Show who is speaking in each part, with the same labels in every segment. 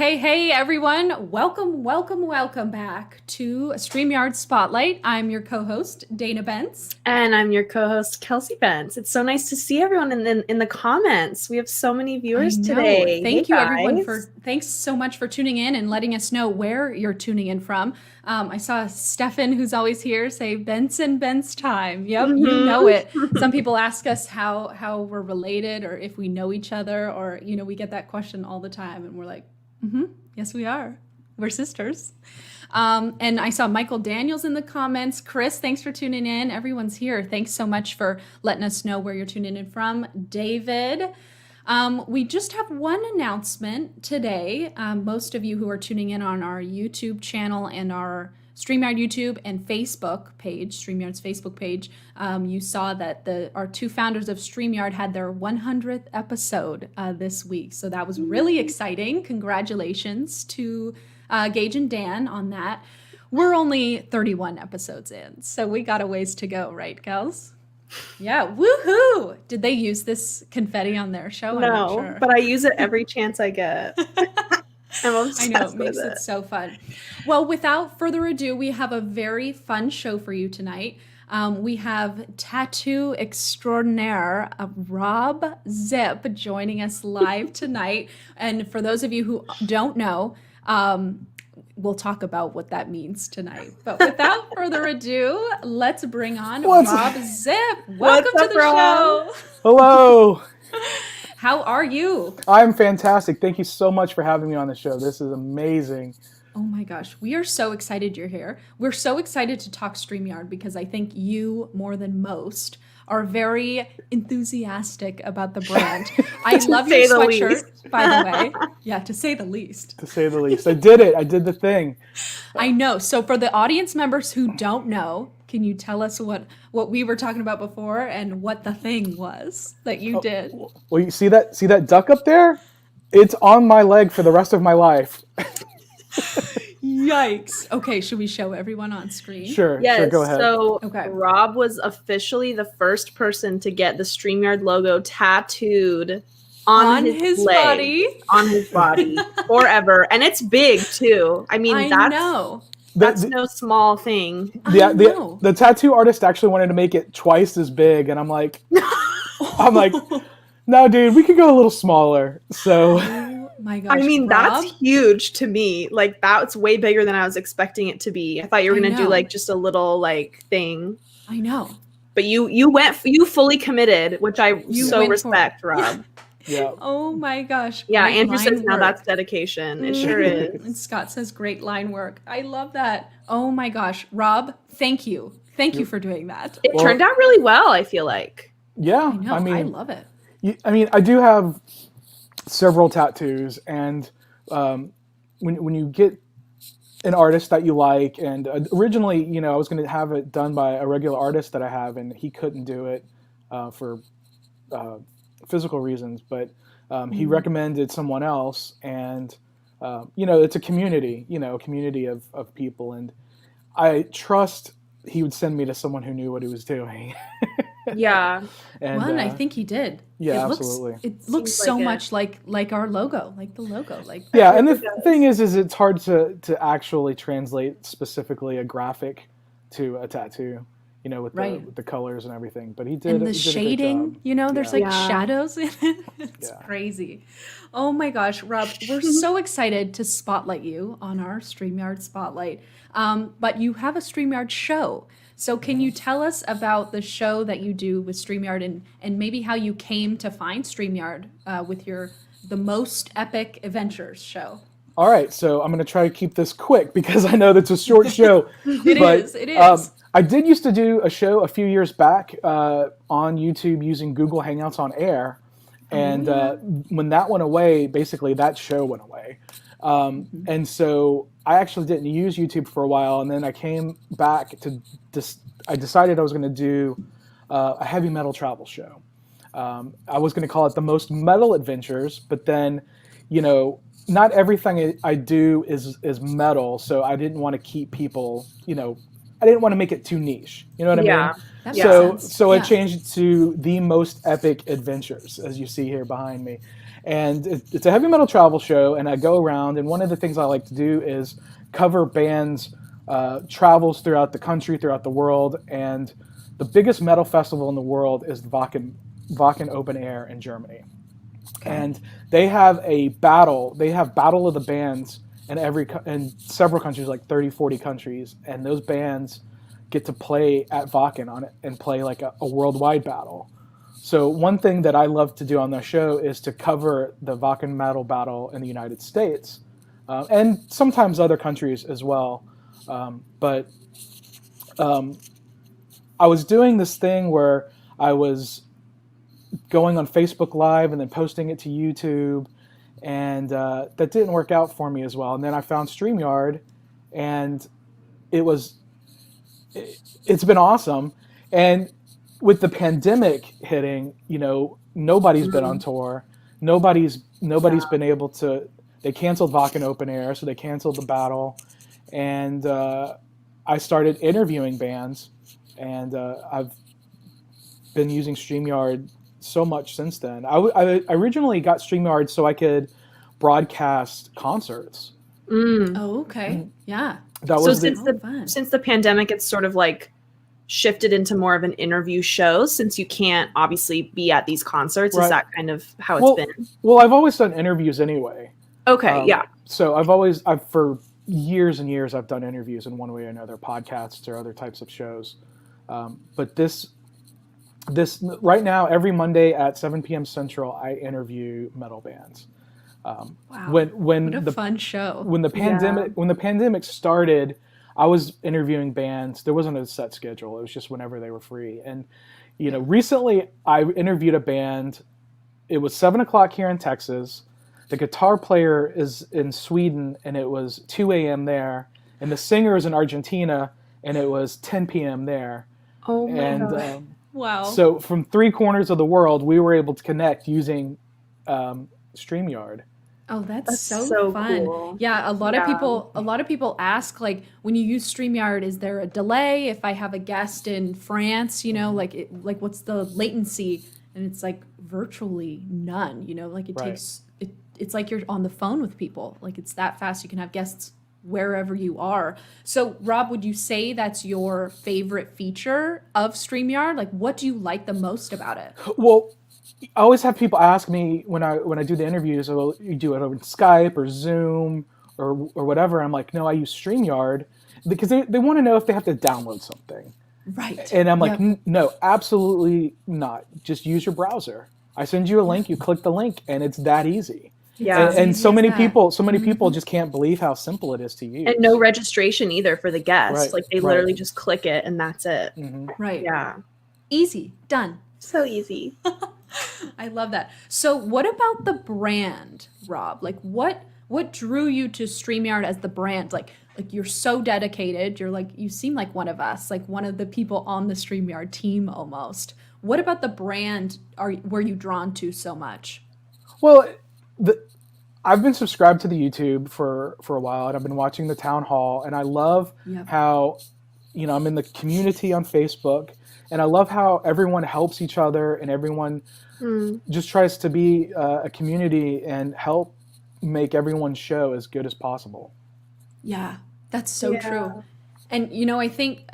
Speaker 1: Hey, everyone. Welcome back to StreamYard Spotlight. I'm your co-host, Dana Bentz.
Speaker 2: And I'm your co-host, Kelsey Bentz. It's so nice to see everyone in the comments. We have so many viewers today.
Speaker 1: Thank you, everyone, thanks so much for tuning in and letting us know where you're tuning in from. I saw Stefan, who's always here, say Bentz and Bentz time. Yep, You know it. Some people ask us how we're related or if we know each other, or, we get that question all the time, and we're like, yes, we are. We're sisters. And I saw Michael Daniels in the comments. Chris, thanks for tuning in. Everyone's here. Thanks so much for letting us know where you're tuning in from. David, we just have one announcement today. Most of you who are tuning in on our YouTube channel and our StreamYard YouTube and Facebook page, StreamYard's Facebook page, you saw that our two founders of StreamYard had their 100th episode this week. So that was really exciting. Congratulations to Gage and Dan on that. We're only 31 episodes in, so we got a ways to go, right, gals? Yeah, woohoo! Did they use this confetti on their show?
Speaker 2: No, I'm not sure. But I use it every chance I get. I'm obsessed
Speaker 1: I know, it makes it so fun. Well, without further ado, we have a very fun show for you tonight. We have tattoo extraordinaire Robb Zipp joining us live tonight. And for those of you who don't know, we'll talk about what that means tonight. But without further ado, let's bring on Robb Zipp. Welcome to the show.
Speaker 3: Hello.
Speaker 1: How are you?
Speaker 3: I'm fantastic. Thank you so much for having me on the show. This is amazing.
Speaker 1: Oh my gosh, we are so excited you're here. We're so excited to talk StreamYard because I think you, more than most, are very enthusiastic about the brand. I love your sweatshirt, by the way. Yeah, to say the least.
Speaker 3: To say the least. I did it. I did the thing.
Speaker 1: I know. So for the audience members who don't know, can you tell us what we were talking about before and what the thing was that you did?
Speaker 3: Well, you see that duck up there? It's on my leg for the rest of my life.
Speaker 1: Yikes. Okay, should we show everyone on screen?
Speaker 3: Sure, go ahead.
Speaker 2: So Robb was officially the first person to get the StreamYard logo tattooed on his leg, body. On his body forever. And it's big too. I mean, that's no small thing.
Speaker 3: The tattoo artist actually wanted to make it twice as big, and I'm like, no, dude, we could go a little smaller. So,
Speaker 1: my gosh,
Speaker 2: I mean,
Speaker 1: Robb?
Speaker 2: That's huge to me. Like, that's way bigger than I was expecting it to be. I thought you were gonna do like just a little thing.
Speaker 1: I know,
Speaker 2: but you fully committed, which I respect, Robb.
Speaker 3: Yeah.
Speaker 1: Oh my gosh.
Speaker 2: Yeah, Andrew says now that's dedication. It sure is.
Speaker 1: And Scott says great line work. I love that. Oh my gosh. Robb, thank you. Thank you for doing that.
Speaker 2: It turned out really well, I feel like.
Speaker 3: Yeah.
Speaker 1: I know. I love it.
Speaker 3: I do have several tattoos, and when you get an artist that you like, and originally, I was going to have it done by a regular artist that I have, and he couldn't do it for physical reasons, but he recommended someone else, and it's a community, a community of people, and I trust he would send me to someone who knew what he was doing.
Speaker 2: Yeah.
Speaker 1: And I think he did.
Speaker 3: Yeah, absolutely.
Speaker 1: It looks so much like our logo, like the logo.
Speaker 3: Yeah, and the thing is it's hard to actually translate specifically a graphic to a tattoo. With the colors and everything, but he did.
Speaker 1: And the shading, there's shadows in it. It's crazy. Oh my gosh, Robb, we're so excited to spotlight you on our StreamYard Spotlight. But you have a StreamYard show. So can you tell us about the show that you do with StreamYard and maybe how you came to find StreamYard with the Most Epic Adventures show?
Speaker 3: All right, so I'm going to try to keep this quick because I know that's a short show.
Speaker 1: It is.
Speaker 3: I did used to do a show a few years back on YouTube using Google Hangouts on Air. And when that went away, basically that show went away. And so I actually didn't use YouTube for a while. And then I came back I decided I was going to do a heavy metal travel show. I was going to call it the Most Metal Adventures, but then, not everything I do is metal. So I didn't want to keep people, I didn't want to make it too niche. You know what I mean? So I changed it to The Most Epic Adventures, as you see here behind me. And it's a heavy metal travel show, and I go around, and one of the things I like to do is cover bands' travels throughout the country, throughout the world. And the biggest metal festival in the world is the Wacken Open Air in Germany. Okay. And they have a battle. They have Battle of the Bands in several countries, like 30, 40 countries. And those bands get to play at Wacken on it and play like a worldwide battle. So one thing that I love to do on the show is to cover the Wacken Metal Battle in the United States, and sometimes other countries as well. But I was doing this thing where I was going on Facebook Live and then posting it to YouTube, and that didn't work out for me as well. And then I found StreamYard, and it's been awesome. And with the pandemic hitting, nobody's been on tour. Nobody's been able to. They canceled Wacken Open Air, so they canceled the battle, and I started interviewing bands, and I've been using StreamYard so much since then. I originally got StreamYard so I could broadcast concerts.
Speaker 1: Oh, okay, yeah.
Speaker 2: Since the pandemic, it's sort of like shifted into more of an interview show, since you can't obviously be at these concerts. Right. Is that kind of how it's been?
Speaker 3: Well, I've always done interviews anyway.
Speaker 2: Okay, yeah.
Speaker 3: So for years and years, I've done interviews in one way or another, podcasts or other types of shows. But this right now, every Monday at 7 p.m. Central, I interview metal bands.
Speaker 1: Wow!
Speaker 3: What
Speaker 1: a fun show.
Speaker 3: When the pandemic started, I was interviewing bands. There wasn't a set schedule. It was just whenever they were free. And recently I interviewed a band. It was 7:00 here in Texas. The guitar player is in Sweden, and it was 2 a.m. there. And the singer is in Argentina, and it was 10 p.m. there.
Speaker 2: Oh my God.
Speaker 1: Wow.
Speaker 3: So from 3 corners of the world, we were able to connect using StreamYard.
Speaker 1: Oh, that's so fun. Cool. Yeah, a lot of people ask, like, when you use StreamYard, is there a delay if I have a guest in France, what's the latency? And it's like virtually none, like it takes it's like you're on the phone with people. Like, it's that fast. You can have guests wherever you are. So, Rob, would you say that's your favorite feature of StreamYard? Like, what do you like the most about it?
Speaker 3: Well, I always have people ask me when I do the interviews, well, you do it over Skype or Zoom or whatever. I'm like, no, I use StreamYard, because they want to know if they have to download something.
Speaker 1: Right.
Speaker 3: And I'm like, no, absolutely not. Just use your browser. I send you a link, you click the link, and it's that easy.
Speaker 2: Yeah.
Speaker 3: And so many people just can't believe how simple it is to use.
Speaker 2: And no registration either for the guests. Right. Like, they literally just click it and that's it.
Speaker 3: Mm-hmm.
Speaker 1: Right.
Speaker 2: Yeah.
Speaker 1: Easy. Done.
Speaker 2: So easy.
Speaker 1: I love that. So what about the brand, Rob? Like, what drew you to StreamYard as the brand? Like you're so dedicated. You're like, you seem like one of us, like one of the people on the StreamYard team almost. What about the brand were you drawn to so much?
Speaker 3: Well, I've been subscribed to the YouTube for a while, and I've been watching the town hall, and I love how, I'm in the community on Facebook, and I love how everyone helps each other, and everyone just tries to be a community and help make everyone's show as good as possible.
Speaker 1: Yeah, that's so true. And I think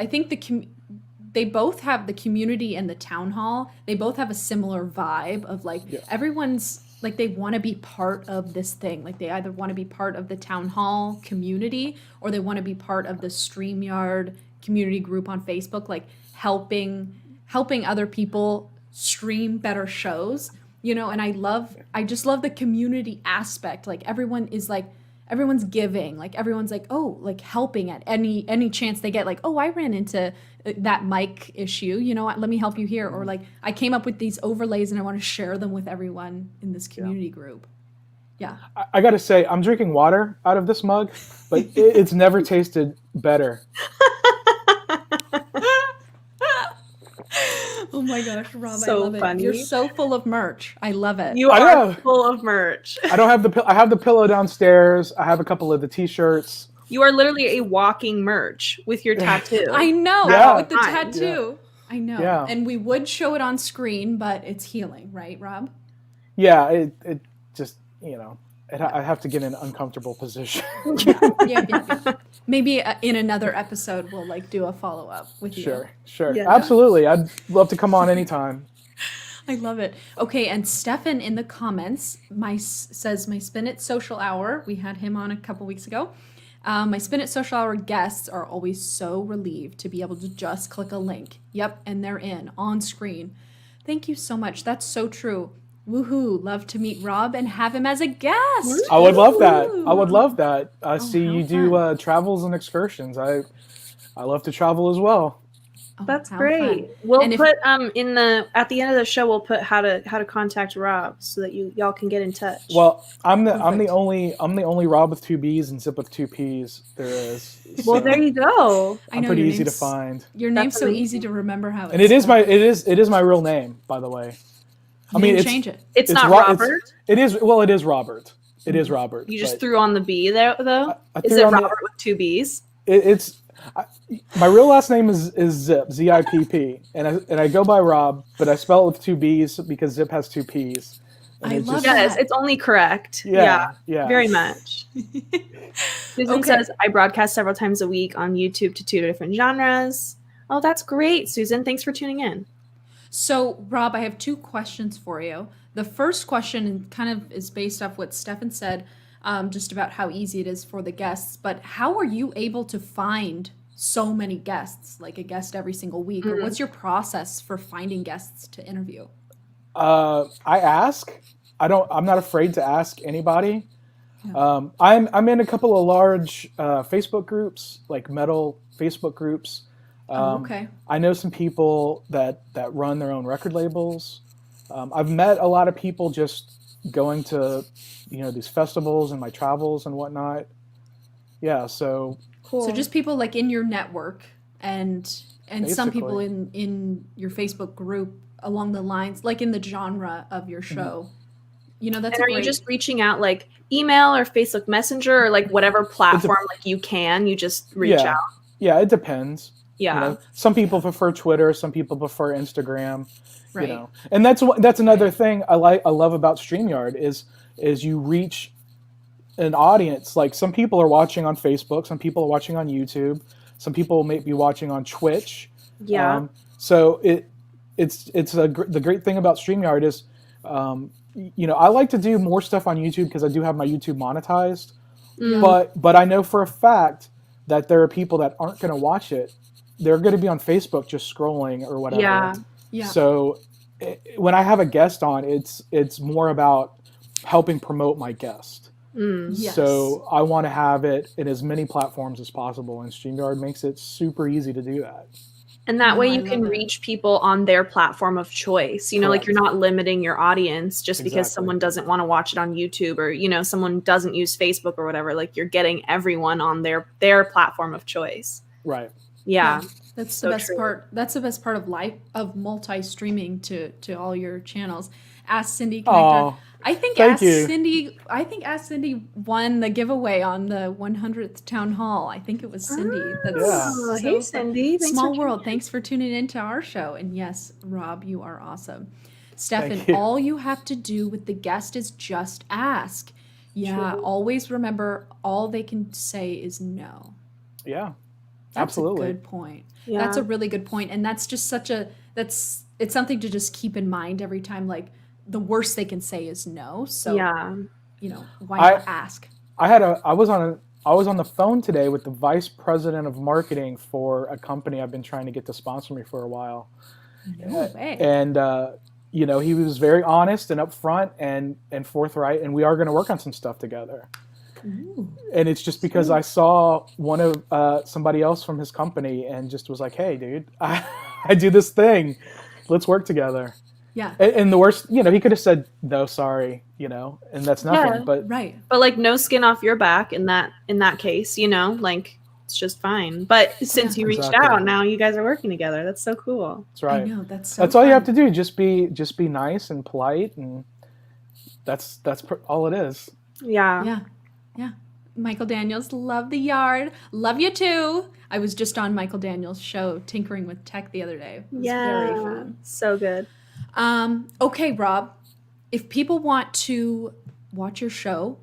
Speaker 1: they both have, the community and the town hall, they both have a similar vibe of everyone's like, they want to be part of this thing. Like, they either want to be part of the town hall community, or they want to be part of the StreamYard community group on Facebook, like helping other people stream better shows, and I just love the community aspect. Like, everyone's giving, like everyone's like, oh, like helping at any chance they get, like, oh, I ran into that mic issue, let me help you here. Or like, I came up with these overlays and I want to share them with everyone in this community group. Yeah.
Speaker 3: I got to say, I'm drinking water out of this mug, but it's never tasted better.
Speaker 1: Oh my gosh, Rob,
Speaker 2: so
Speaker 1: I love
Speaker 2: funny.
Speaker 1: It. You're so full of merch. I love it.
Speaker 2: You are full of merch.
Speaker 3: I don't have I have the pillow downstairs. I have a couple of the t-shirts.
Speaker 2: You are literally a walking merch with your tattoo.
Speaker 1: I know.
Speaker 3: Yeah.
Speaker 1: With the tattoo. Yeah. I know.
Speaker 3: Yeah.
Speaker 1: And we would show it on screen, but it's healing, right, Rob?
Speaker 3: Yeah, it just, I have to get in an uncomfortable position.
Speaker 1: Yeah. Maybe in another episode we'll like do a follow-up with you.
Speaker 3: Sure.
Speaker 2: Yeah.
Speaker 3: Absolutely. I'd love to come on anytime.
Speaker 1: I love it. Okay, and Stefan in the comments says my Spin It Social Hour. We had him on a couple weeks ago. My Spin It Social Hour guests are always so relieved to be able to just click a link. Yep, and they're in on screen. Thank you so much. That's so true. Woohoo! Love to meet Robb and have him as a guest.
Speaker 3: I would love that. I see you do
Speaker 1: fun.
Speaker 3: travels and excursions. I love to travel as well.
Speaker 1: Oh,
Speaker 2: That's
Speaker 1: how
Speaker 2: great.
Speaker 1: fun.
Speaker 2: We'll
Speaker 1: And
Speaker 2: put at the end of the show we'll put how to contact Robb so that y'all can get in touch.
Speaker 3: Well, I'm the
Speaker 1: Perfect.
Speaker 3: only Robb with 2 B's and Zip with 2 P's there is.
Speaker 2: Well,
Speaker 3: So
Speaker 2: there you go.
Speaker 1: I
Speaker 3: I'm
Speaker 1: know
Speaker 3: pretty
Speaker 1: your
Speaker 3: easy to
Speaker 1: name's-
Speaker 3: find.
Speaker 1: Your name's
Speaker 2: That's
Speaker 1: so
Speaker 2: amazing.
Speaker 1: easy to remember how it's
Speaker 3: And it is
Speaker 1: spelled.
Speaker 3: my real name, by the way. I
Speaker 1: You
Speaker 3: mean,
Speaker 1: didn't
Speaker 3: it's
Speaker 1: change it.
Speaker 2: It's not
Speaker 3: Ro-
Speaker 2: Robert.
Speaker 3: It is Robert. It is Robert.
Speaker 2: You just
Speaker 3: but
Speaker 2: threw on the B there, though.
Speaker 3: I
Speaker 2: Is
Speaker 3: threw
Speaker 2: it
Speaker 3: on the-
Speaker 2: Robert with 2 B's?
Speaker 3: my real last name is Zipp, Zipp, and I go by Robb, but I spell it with 2 B's because Zip has 2 P's. And
Speaker 1: I
Speaker 3: it
Speaker 1: love
Speaker 3: just-
Speaker 1: that.
Speaker 2: Yes, it's only correct.
Speaker 3: Yeah.
Speaker 2: Very much. Susan
Speaker 1: Okay.
Speaker 2: says, I broadcast several times a week on YouTube to 2 different genres. Oh, that's great, Susan. Thanks for tuning in.
Speaker 1: So, Robb, I have 2 questions for you. The first question kind of is based off what Stefan said, just about how easy it is for the guests. But how are you able to find so many guests, like a guest every single week? Or what's your process for finding guests to interview?
Speaker 3: I ask. I'm not afraid to ask anybody. I'm in a couple of large Facebook groups, like metal Facebook groups.
Speaker 1: Okay.
Speaker 3: I know some people that run their own record labels. I've met a lot of people just going to, these festivals and my travels and whatnot. Yeah, so
Speaker 2: Cool.
Speaker 1: So just people like in your network and some people
Speaker 3: Basically.
Speaker 1: in your Facebook group along the lines, like in the genre of your show. That's
Speaker 2: and are you just reaching out like email or Facebook Messenger or like whatever platform like you can? You just reach out.
Speaker 3: Yeah, it depends.
Speaker 2: Yeah.
Speaker 3: Some people prefer Twitter, some people prefer Instagram.
Speaker 1: right.
Speaker 3: And that's another thing I love about StreamYard is you reach an audience. Like some people are watching on Facebook, some people are watching on YouTube, some people may be watching on Twitch.
Speaker 2: Yeah.
Speaker 3: So the great thing about StreamYard is, I like to do more stuff on YouTube because I do have my YouTube monetized, but I know for a fact that there are people that aren't going to watch it. They're going to be on Facebook just scrolling or whatever.
Speaker 1: Yeah.
Speaker 3: So when I have a guest on, it's more about helping promote my guest.
Speaker 1: Yes.
Speaker 3: So I want to have it in as many platforms as possible, and StreamYard makes it super easy to do that.
Speaker 2: And that way
Speaker 1: I
Speaker 2: you can
Speaker 1: love it.
Speaker 2: reach people on their platform of choice. Like
Speaker 3: Correct.
Speaker 2: you're not limiting your audience just because
Speaker 3: Exactly.
Speaker 2: someone doesn't want to watch it on YouTube or, someone doesn't use Facebook or whatever. Like you're getting everyone on their platform of choice.
Speaker 3: Right.
Speaker 2: Yeah.
Speaker 1: That's
Speaker 2: So
Speaker 1: the best
Speaker 2: true.
Speaker 1: part. That's the best part of life of multi-streaming to all your channels. Ask Cindy connector.
Speaker 3: Oh,
Speaker 1: I think
Speaker 3: thank
Speaker 1: Ask
Speaker 3: you.
Speaker 1: Cindy. I think Ask Cindy won the giveaway on the 100th town hall. I think it was Cindy. That's
Speaker 3: Yeah.
Speaker 2: Oh,
Speaker 1: so
Speaker 2: hey,
Speaker 1: fun.
Speaker 2: Cindy. Thanks
Speaker 1: Small
Speaker 2: for
Speaker 1: world.
Speaker 2: tuning
Speaker 1: Thanks for tuning into our show. And yes, Robb, you are awesome. Stefan,
Speaker 3: Thank you.
Speaker 1: all you have to do with the guest is just ask. Yeah,
Speaker 2: True.
Speaker 1: always remember all they can say is no.
Speaker 3: Yeah.
Speaker 1: That's
Speaker 3: Absolutely.
Speaker 1: a good point.
Speaker 2: Yeah.
Speaker 1: That's a really good point. And that's just it's something to just keep in mind every time. Like the worst they can say is no. So,
Speaker 2: Yeah.
Speaker 1: Why not ask?
Speaker 3: I was on the phone today with the vice president of marketing for a company I've been trying to get to sponsor me for a while.
Speaker 1: No way.
Speaker 3: And, he was very honest and upfront and forthright, and we are going to work on some stuff together.
Speaker 1: Ooh.
Speaker 3: And it's just because I saw one of somebody else from his company and just was like, hey, dude, I do this thing. Let's work together.
Speaker 1: Yeah.
Speaker 3: And the worst, he could have said, no, sorry, and that's nothing.
Speaker 2: Yeah.
Speaker 3: But
Speaker 1: Right.
Speaker 2: But like no skin off your back in that case, like it's just fine. But since you reached
Speaker 3: Exactly.
Speaker 2: out, now you guys are working together. That's so cool.
Speaker 3: that's right.
Speaker 1: I know. That's so
Speaker 3: That's all you have
Speaker 1: fun.
Speaker 3: to do. Just be nice and polite, and that's all it is.
Speaker 2: Yeah.
Speaker 1: Yeah. Yeah. Michael Daniels, love the yard. Love you too. I was just on Michael Daniels' show, Tinkering with Tech, the other day. It was very fun.
Speaker 2: So good.
Speaker 1: Okay, Robb, if people want to watch your show,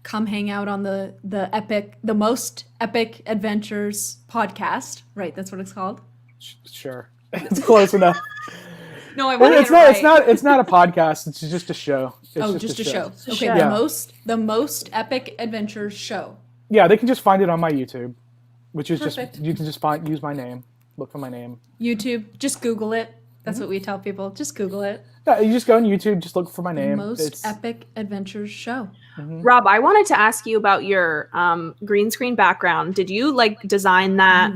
Speaker 1: come hang out on the most epic adventures podcast, right? That's what it's called.
Speaker 3: Sure, it's close enough.
Speaker 1: No, I want to get it right.
Speaker 3: It's not a podcast. It's just a show. It's
Speaker 1: just a show. Okay,
Speaker 3: Yeah.
Speaker 1: the most epic adventures show.
Speaker 3: Yeah, they can just find it on my YouTube, which is
Speaker 1: Perfect.
Speaker 3: you can just use my name, look for my name.
Speaker 1: YouTube, just Google it. That's what we tell people. Just Google it.
Speaker 3: Yeah, you just go on YouTube, just look for my name.
Speaker 1: Most epic adventures show.
Speaker 2: Rob, I wanted to ask you about your green screen background. Did you like design that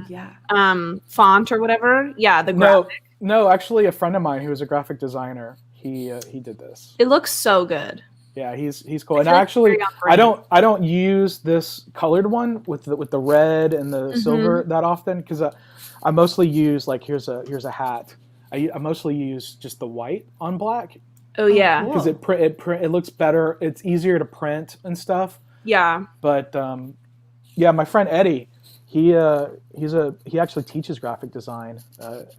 Speaker 2: font or whatever? Yeah, the graphic.
Speaker 3: No, actually, a friend of mine who was a graphic designer, he did this.
Speaker 2: It looks so good.
Speaker 3: Yeah, he's cool. And actually, I don't use this colored one with the red and the silver that often, because I mostly use, like, here's a hat. I mostly use just the white on black.
Speaker 2: Oh yeah,
Speaker 3: because it looks better. It's easier to print and stuff.
Speaker 2: Yeah.
Speaker 3: But my friend Eddie, he actually teaches graphic design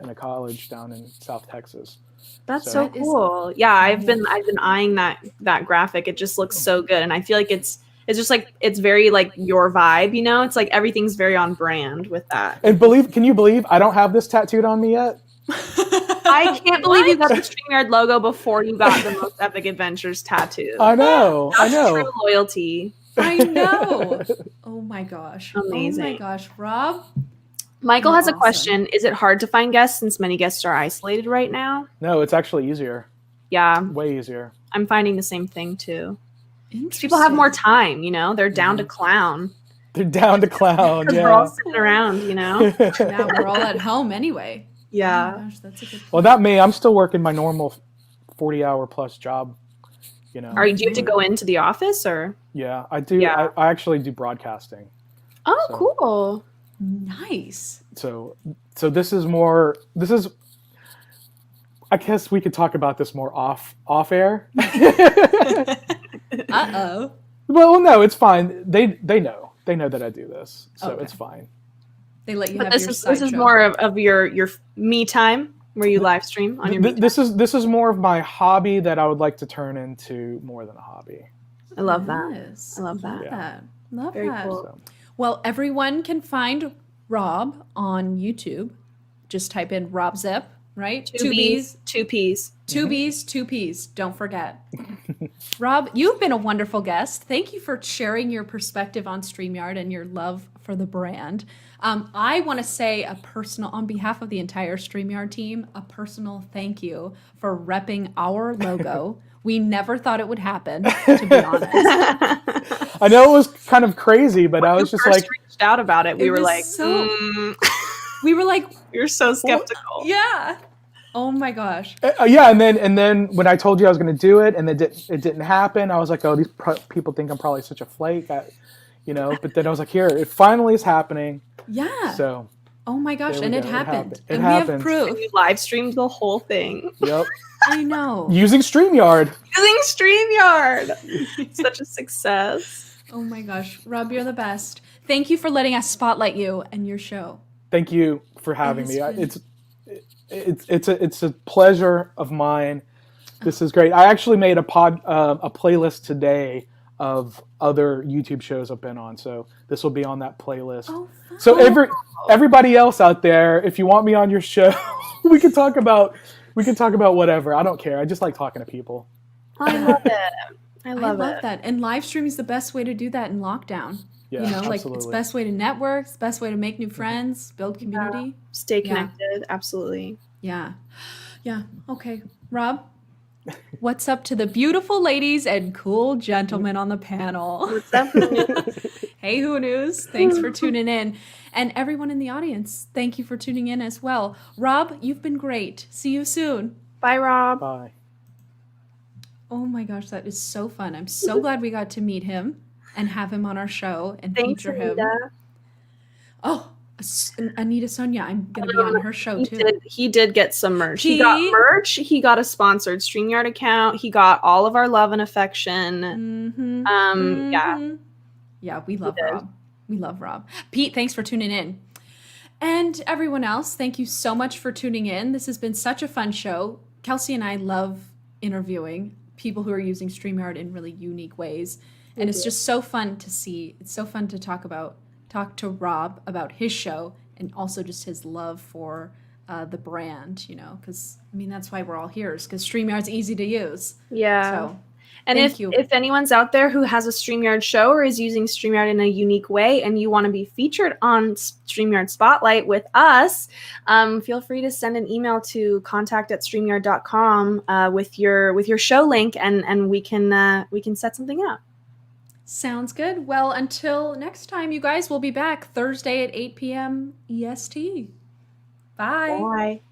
Speaker 3: in a college down in South Texas.
Speaker 2: That's so cool. Yeah, I've been eyeing that graphic. It just looks so good, and I feel like it's just like it's very like your vibe, you know? It's like everything's very on brand with that.
Speaker 3: And can you believe I don't have this tattooed on me yet?
Speaker 2: I can't believe you got the StreamYard logo before you got the Most Epic Adventures tattoo.
Speaker 3: I know.
Speaker 2: True loyalty.
Speaker 1: I know. Oh my gosh.
Speaker 2: Amazing.
Speaker 1: Oh my gosh, Rob.
Speaker 2: Michael has a question. Is it hard to find guests since many guests are isolated right now?
Speaker 3: No, it's actually easier.
Speaker 2: Yeah.
Speaker 3: Way easier.
Speaker 2: I'm finding the same thing too. People have more time, you know? They're down to clown.
Speaker 3: They're down to clown, yeah.
Speaker 2: We're all sitting around, you know?
Speaker 1: Yeah, we're all at home anyway.
Speaker 2: Yeah.
Speaker 1: Oh my gosh, that's a good point.
Speaker 3: Well, not me. I'm still working my normal 40-hour plus job, you know.
Speaker 2: Do you have to go into the office or?
Speaker 3: Yeah, I do.
Speaker 2: Yeah.
Speaker 3: I actually do broadcasting.
Speaker 2: Oh, cool.
Speaker 1: Nice.
Speaker 3: So this is I guess we could talk about this more off air.
Speaker 1: Uh-oh.
Speaker 3: Well, no, it's fine. They know. They know that I do this. So it's fine.
Speaker 1: They let you
Speaker 2: But
Speaker 1: have
Speaker 2: this
Speaker 1: your
Speaker 2: is
Speaker 1: sideshow.
Speaker 2: more of your me time where you live stream on your me time.
Speaker 3: This is more of my hobby that I would like to turn into more than a hobby.
Speaker 2: I love that.
Speaker 1: Yes.
Speaker 2: I love that.
Speaker 3: Yeah.
Speaker 1: Love
Speaker 2: Very
Speaker 1: that.
Speaker 2: cool.
Speaker 3: So,
Speaker 1: Well, everyone can find Rob on YouTube. Just type in Robb Zipp, right?
Speaker 2: Two B's.
Speaker 1: Two B's, two P's. Don't forget. Rob, you've been a wonderful guest. Thank you for sharing your perspective on StreamYard and your love for the brand. I want to say on behalf of the entire StreamYard team, a personal thank you for repping our logo. We never thought it would happen, to be honest.
Speaker 3: I know it was kind of crazy, but I was just like,
Speaker 2: reached out about it. We were like,
Speaker 1: we were like,
Speaker 2: you're so skeptical.
Speaker 1: yeah. Oh my gosh.
Speaker 3: yeah, and then when I told you I was going to do it, and it didn't happen, I was like, oh, these people think I'm probably such a flake, But then I was like, here, it finally is happening.
Speaker 1: Yeah.
Speaker 3: So.
Speaker 1: Oh my gosh, and it happened.
Speaker 3: It
Speaker 1: and
Speaker 3: happened.
Speaker 1: We have proof.
Speaker 2: And you live streamed the whole thing.
Speaker 3: Yep.
Speaker 1: I know.
Speaker 3: Using StreamYard.
Speaker 2: Such a success.
Speaker 1: Oh my gosh, Rob, you're the best. Thank you for letting us spotlight you and your show.
Speaker 3: Thank you for having me. It's a pleasure of mine. This is great. I actually made a playlist today of other YouTube shows I've been on, so this will be on that playlist.
Speaker 1: Oh, fun.
Speaker 3: So everybody else out there, if you want me on your show, we can talk about whatever. I don't care. I just like talking to people.
Speaker 2: I love it. I love
Speaker 1: that. And live stream is the best way to do that in lockdown.
Speaker 3: Yeah,
Speaker 1: like it's the best way to network, it's the best way to make new friends, build community.
Speaker 2: Yeah. Stay connected. Absolutely.
Speaker 1: Yeah. Yeah. Okay. Rob, what's up to the beautiful ladies and cool gentlemen on the panel?
Speaker 2: What's up?
Speaker 1: Hey, Who News. Thanks for tuning in. And everyone in the audience, thank you for tuning in as well. Rob, you've been great. See you soon.
Speaker 2: Bye, Rob.
Speaker 3: Bye.
Speaker 1: Oh my gosh, that is so fun. I'm so glad we got to meet him and have him on our show and feature him.
Speaker 2: Anita.
Speaker 1: Oh, Anita Sonia, I'm going to be on her show too.
Speaker 2: He did get some merch. He got merch. He got a sponsored StreamYard account. He got all of our love and affection.
Speaker 1: Yeah, we love Rob. We love Rob. Pete, thanks for tuning in. And everyone else, thank you so much for tuning in. This has been such a fun show. Kelsey and I love interviewing people who are using StreamYard in really unique ways. And it's just so fun to see. It's so fun to talk to Robb about his show and also just his love for the brand, because I mean, that's why we're all here, is because StreamYard's easy to use.
Speaker 2: Yeah.
Speaker 1: So
Speaker 2: and if anyone's out there who has a StreamYard show or is using StreamYard in a unique way and you want to be featured on StreamYard Spotlight with us, feel free to send an email to contact@streamyard.com with your show link, and we can set something up.
Speaker 1: Sounds good. Well, until next time, you guys, will be back Thursday at 8 p.m. EST. Bye.
Speaker 2: Bye.